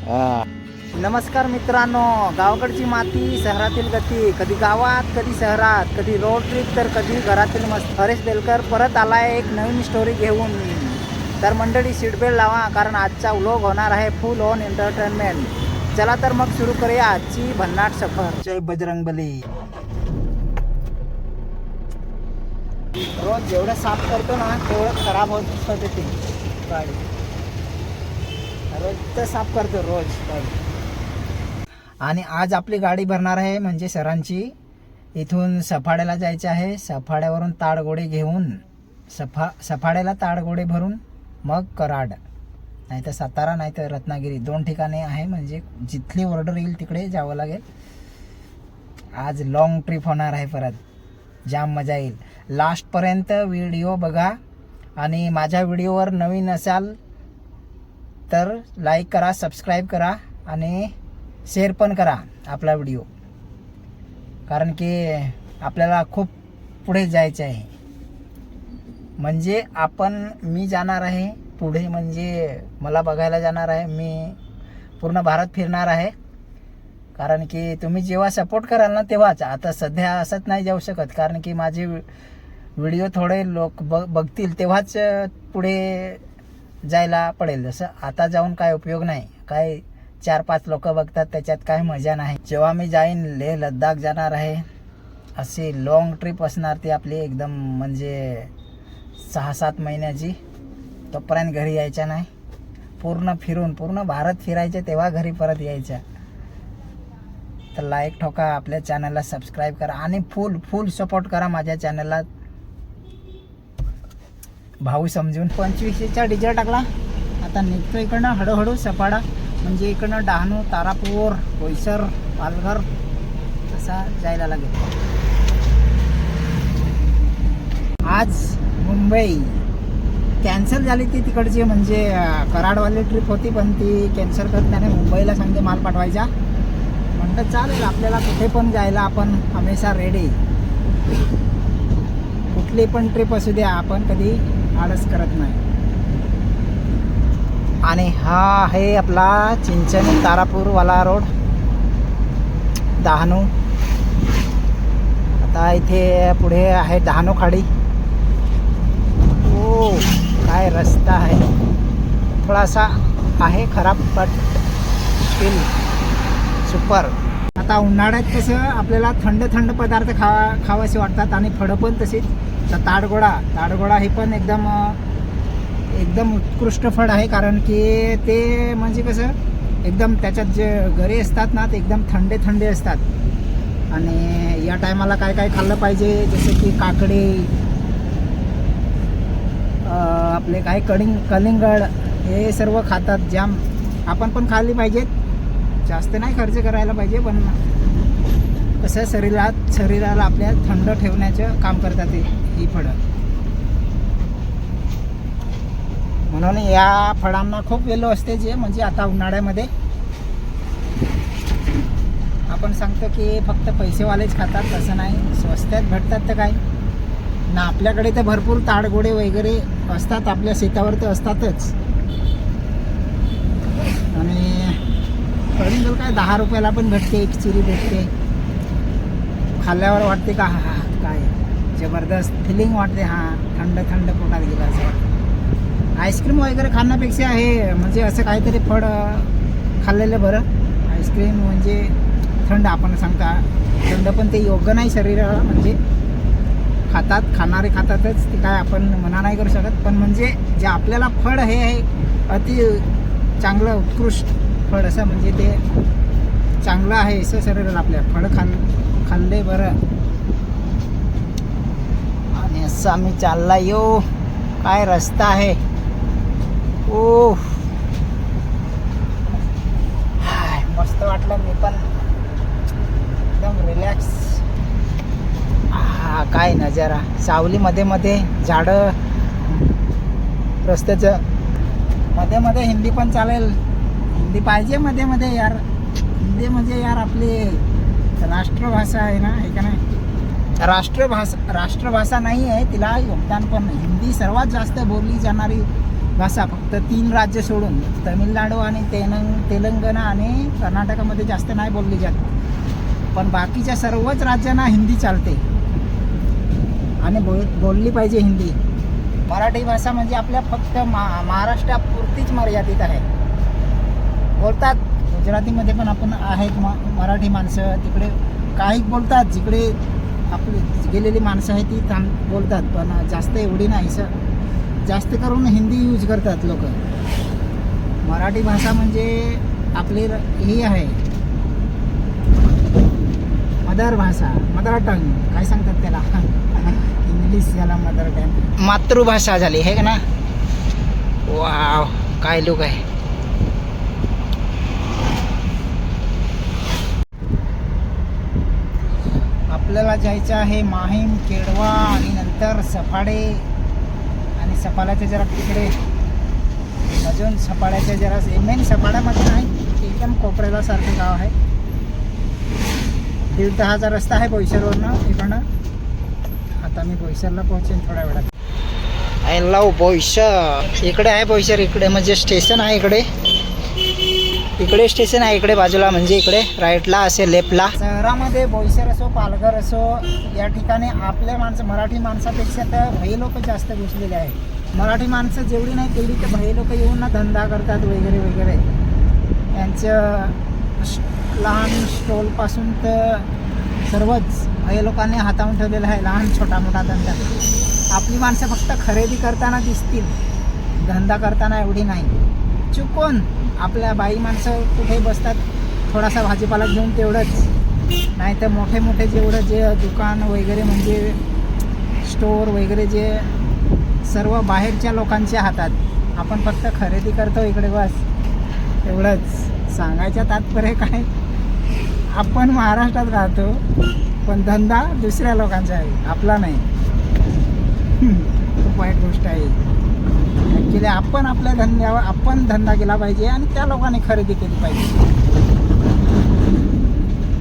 नमस्कार मित्रांनो, गावाकडची माती शहरातील गती, कधी गावात कधी शहरात, कधी रोड ट्रिप तर कधी घरातील मस्त. हरेश बेलकर परत आलाय एक नवीन स्टोरी घेऊन. तर मंडळी सीटबेल्ट लावा, कारण आजचा व्लॉग होणार आहे फुल ऑन एंटरटेनमेंट. चला तर मग सुरू करूया आजची भन्नाट सफर. जय बजरंगबली. रोज जेवढं साफ करतो ना तेवढं खराब होत ते गाडी. रोज तर साफ करतो रोज गाडी. आणि आज आपली गाडी भरणार आहे म्हणजे सरांची. इथून सफाड्याला जायचं आहे. सफाड्यावरून ताडगोडे घेऊन सफाड्याला ताडगोडे भरून मग कराड, नाही तर सातारा, नाही तर रत्नागिरी, 2 ठिकाणे आहे. म्हणजे जिथली ऑर्डर येईल तिकडे जावं लागेल. आज लॉंग ट्रिप होणार आहे. परत जाम मजा येईल. लास्टपर्यंत व्हिडिओ बघा. आणि माझ्या व्हिडिओवर नवीन असाल तर लाईक करा, सबस्क्राईब करा आणि शेअर पण करा आपला व्हिडिओ, कारण की आपल्याला खूप पुढे जायचं आहे. म्हणजे मी जाणार आहे पुढे, म्हणजे मला बघायला जाणार आहे. मी पूर्ण भारत फिरणार आहे, कारण की तुम्ही जेव्हा सपोर्ट कराल ना तेव्हाच. आता सध्या असंच नाही जाऊ शकत, कारण की माझे व्हिडिओ थोडे लोक बघतील तेव्हाच पुढे जायला पडेल. जसं आता जाऊन काय उपयोग नाही. काय 4-5 लोक बघतात त्याच्यात काय मजा नाही. जेव्हा मी जाईन लेह लद्दाख जाणार आहे. अशी लॉंग ट्रिप असणार ती आपली एकदम, म्हणजे 6-7 महिन्याची. तोपर्यंत घरी यायच्या नाही. पूर्ण भारत फिरायचे तेव्हा घरी परत यायच्या. तर लाईक ठोका, आपल्या चॅनलला सबस्क्राईब करा आणि फुल सपोर्ट करा माझ्या चॅनलला. भाऊ समजून 25चा डिझेल टाकला. आता निघतो इकडनं हळूहळू सपाडा, म्हणजे इकडनं डहाणू, तारापूर, बोईसर, पालघर असा जायला लागेल. आज मुंबई कॅन्सल झाली ती तिकडची, म्हणजे कराडवाली ट्रिप होती पण ती कॅन्सल करत त्याने मुंबईला सांगते माल पाठवायचा. म्हणतात चालेल, आपल्याला कुठे पण जायला आपण हमेशा रेडी. कुठली पण ट्रिप असू द्या, आपण कधी आळस करत नाही. आणि हा आहे आपला चिंचणी तारापूरवाला रोड, डहाणू. आता इथे पुढे आहे डहाणू खाडी. ओ काय रस्ता आहे, थोडासा आहे खराब बट स्टील सुपर. आता उन्हाळ्यात कसं आपल्याला थंड पदार्थ खावासे वाटतात आणि फळं पण तशीच. तर ताडगोडा हे पण एकदम उत्कृष्ट फळ आहे, कारण की ते म्हणजे कसं एकदम त्याच्यात जे गरे असतात ना ते एकदम थंडे असतात. आणि या टायमाला काय खाल्लं पाहिजे, जसं की काकडे, आपले काय कलिंगड, हे सर्व खातात जाम. आपण पण खाल्ली पाहिजेत. जास्त नाही खर्च करायला पाहिजे, पण कसं शरीराला आपल्या थंड ठेवण्याचं काम करतात ही फळं. म्हणून या फळांना खूप वेल्यू असते. जे म्हणजे आता उन्हाळ्यामध्ये आपण सांगतो की फक्त पैसेवालेच खातात, तसं नाही. स्वस्तात भेटतात तर काय ना. आपल्याकडे तर भरपूर ताडगोडे वगैरे असतात, आपल्या शेतावर तर असतातच. आणि कलिंगड काय 10 रुपयाला पण भेटते, एक चिरी भेटते. खाल्ल्यावर वाटते का हा काय जबरदस्त फिलिंग वाटते. थंड पोटात गेला असं वाटतं. आईस्क्रीम वगैरे खाण्यापेक्षा हे म्हणजे असं काहीतरी फळ खाल्लेलं बरं. आईस्क्रीम म्हणजे थंड, आपण सांगता थंड, पण ते योग्य नाही शरीराला. म्हणजे खाणारे खातातच, ते काय आपण मना नाही करू शकत. पण म्हणजे जे आपल्याला फळ हे आहे अति चांगलं उत्कृष्ट फळ, असं म्हणजे ते चांगलं आहे असं शरीराला आपल्या. फळं खाल्ले बरं. आणि असं आम्ही चालला यो. काय रस्ता आहे. ओ मस्त वाटलं. मी पण एकदम रिलॅक्स. काय नजारा. सावली मध्ये झाडं, रस्त्याचं मध्ये हिंदी पण चालेल. हिंदी पाहिजे मध्ये यार. हिंदी म्हणजे यार आपली राष्ट्रभाषा आहे ना, हे का नाही. राष्ट्रभाषा नाही आहे, तिला योगदान पण नाही. हिंदी सर्वात जास्त बोलली जाणारी भाषा फक्त 3 राज्य सोडून तमिळनाडू आणि तेलंगणा आणि कर्नाटकामध्ये जास्त नाही बोलली जात, पण बाकीच्या सर्वच राज्यांना हिंदी चालते आणि बोलली पाहिजे हिंदी. मराठी भाषा म्हणजे आपल्या फक्त महाराष्ट्रापुरतीच मर्यादित आहे. बोलतात गुजरातीमध्ये पण आपण आहेत मराठी माणसं, तिकडे काही बोलतात, जिकडे आपली गेलेली माणसं आहेत ती बोलतात, पण जास्त एवढी नाही. जास्त करून हिंदी यूज करतात लोक. मराठी भाषा म्हणजे आपली ही आहे मदर भाषा, मदर टंग काय सांगतात त्याला इंग्लिश, याला मदर टंग, मातृभाषा झाली हे का ना. वाव काय लोक आहे. आपल्याला जायचं आहे माहीम, केडवा आणि नंतर सफाडे, आणि सफाड्याच्या जरा तिकडे अजून सफाड्याच्या जरा मेन सफाड्यामध्ये नाही, एकदम कोपऱ्याला सारखं गाव आहे. 1.5 तासाचा रस्ता आहे बोईसरवरनं इकडनं. आता मी बोईसरला पोहोचेन थोड्या वेळात. I love Boisar. इकडे आहे बोईसर, इकडे म्हणजे स्टेशन आहे, इकडे स्टेशन आहे, इकडे बाजूला म्हणजे इकडे राईटला असे लेफ्टला. शहरामध्ये बोईसर असो पालघर असो या ठिकाणी आपल्या मराठी माणसापेक्षा तर भाई लोक जास्त घुसलेले आहे. मराठी माणसं जेवढी नाही तेवढी तर भाई लोक येऊन ना धंदा करतात वगैरे वगैरे. यांचं लहान स्टॉलपासून तर सर्वच भाई लोकांनी हाताळून ठेवलेलं आहे, लहान छोटा मोठा धंदा. आपली माणसं फक्त खरेदी करताना दिसतील, धंदा करताना एवढी नाही. चुकून आपल्या बाई माणसं कुठे बसतात थोडासा भाजीपाला घेऊन तेवढंच, नाही तर मोठे मोठे जेवढं जे दुकान वगैरे म्हणजे स्टोअर वगैरे जे सर्व बाहेरच्या लोकांच्या हातात. आपण फक्त खरेदी करतो इकडे बस, एवढंच. सांगायचं तात्पर्य काय, आपण महाराष्ट्रात राहतो पण धंदा दुसऱ्या लोकांचा आहे, आपला नाही. खूप वाईट गोष्ट आहे ॲक्च्युली. आपण आपल्या धंद्यावर आपण धंदा केला पाहिजे आणि त्या लोकांनी खरेदी केली पाहिजे.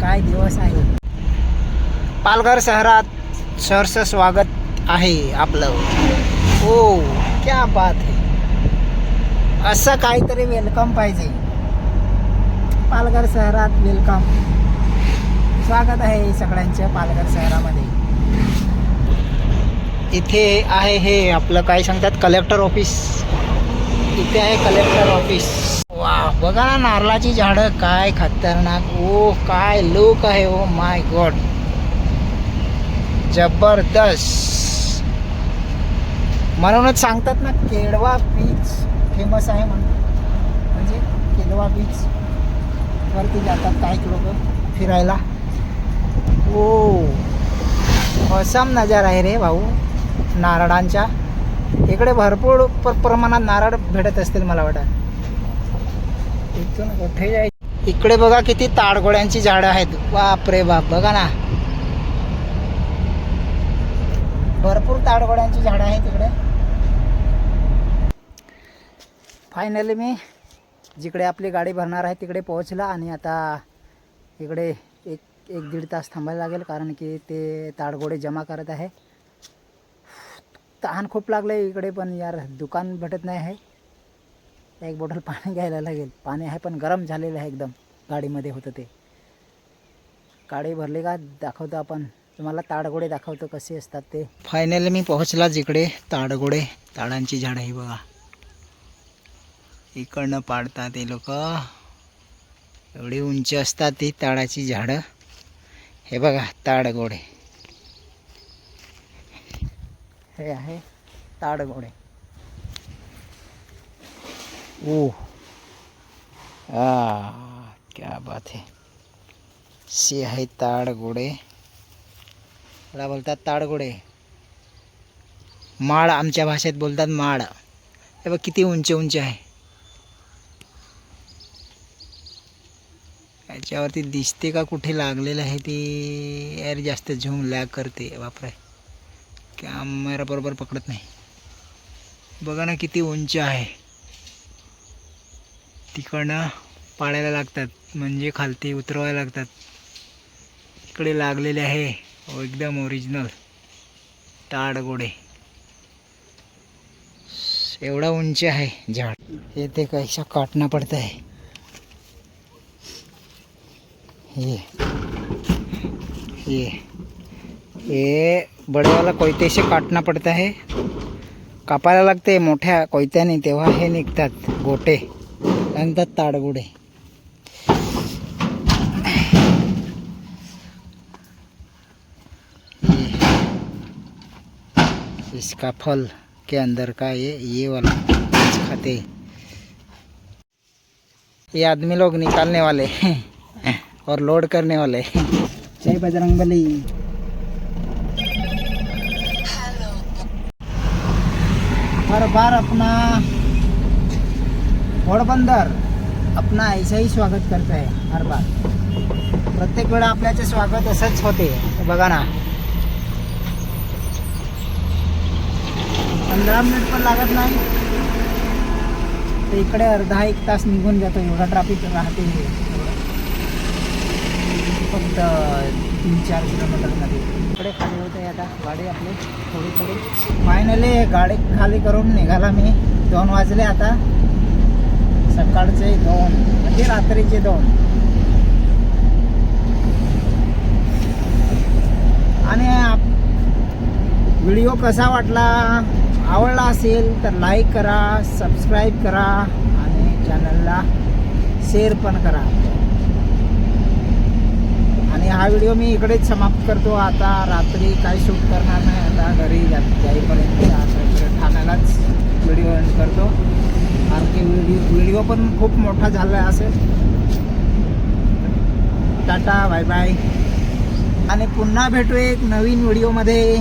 काय दिवस आहे. पालघर शहरात सहर्ष स्वागत आहे आपलं. हो क्या बात आहे. असं काहीतरी वेलकम पाहिजे पालघर शहरात. वेलकम, स्वागत आहे सगळ्यांच्या पालघर शहरामध्ये. इथे आहे हे आपलं काय सांगतात कलेक्टर ऑफिस. इथे आहे कलेक्टर ऑफिस. वा बघा ना नारळाची झाडं काय खतरनाक. ओ काय लुक आहे. ओ माय गॉड जबरदस्त. म्हणूनच सांगतात ना केडवा बीच फेमस आहे म्हणून. म्हणजे केडवा बीच वरती जातात काही लोक फिरायला. ओ असम नजारा आहे रे भाऊ नारळांच्या. इकडे भरपूर प्रमाणात नारळ भेटत असतील मला वाटतं. इथून कुठे जायचं. इकडे बघा किती ताडगोळ्यांची झाडं आहेत. बाप रे बाप बघा ना भरपूर ताडगोळ्यांची झाडं आहेत इकडे. फायनली मी जिकडे आपली गाडी भरणार आहे तिकडे पोहोचला आणि आता इकडे एक 1-1.5 तास थांबायला लागेल कारण की ते ताडगोळे जमा करत आहे. तहान खूप लागले इकडे पण यार दुकान भेटत नाही आहे. एक बॉटल पाणी घ्यायला लागेल. पाणी आहे पण गरम झालेलं आहे एकदम. गाडीमध्ये होतं ते. गाडी भरली का दाखवतो आपण तुम्हाला. ताडगोळे दाखवतो कसे असतात ते. फायनली मी पोहोचला जिकडे ताडगोळे ताडांची झाडं ही बघा. इकडनं पाडतात ते लोक. एवढी उंच असतात ती ताडाची झाडं. हे बघा ताडगोळे. हे आहे ताडगोळे. ओ क्या बात है. से आहे ताडगोळे. त्याला बोलतात ताडगोळे. माळ आमच्या भाषेत बोलतात माळ. हे बघ किती उंच उंच आहे. याच्यावरती दिसते का कुठे लागलेलं आहे ती. यार जास्त झूम लॅग करते बापरे. कॅमेरा बरोबर पकडत नाही. बघा ना किती उंच आहे. तिकडनं पाडायला लागतात म्हणजे खालती उतरवायला लागतात. इकडे लागलेले आहे एकदम ओरिजिनल ताडगोळे. एवढा उंच आहे झाड. ये ते कैसा काटना पड़ता है. ये बड़े वाला कोयते से काटना पड़ता है. कापायला लागते मोठ्या कोयत्याने, तेव्हा हे निघतात गोटे, नंतर ताडगुडे. इसका फल के अंदर का ये वाला खाते. ये आदमी लोग निकालने वाले और लोड करने वाले. जय बजरंगबली. हर बार अपना घोडबंदर अपना ऐसा ही स्वागत करता है. हर बार प्रत्येक वेळा आपल्याचे स्वागत असंच होते. बघा ना, 15 मिनिट पण लागत नाही तर इकडे अर्धा एक तास निघून जातो. एवढा ट्रॅफिक राहते. फक्त 3-4 किलोमीटरमध्ये. इकडे खाली होते आता गाडी आपली थोडी. फायनली गाडी खाली करून निघाला मी. 2 वाजले आता. सकाळचे 2 म्हणजे रात्रीचे 2. आणि व्हिडिओ कसा वाटला, आवडला असेल तर लाईक करा, सबस्क्राईब करा आणि चॅनलला शेअर पण करा. आणि हा व्हिडिओ मी इकडेच समाप्त करतो. आता रात्री काय शूट करणार नाही. आता घरी जाईपर्यंत आता इकडे ठाण्यालाच व्हिडिओ एंड करतो. कारण की व्हिडिओ पण खूप मोठा झाला असेल. Tata, bye bye. आणि पुन्हा भेटू एक नवीन व्हिडिओमध्ये.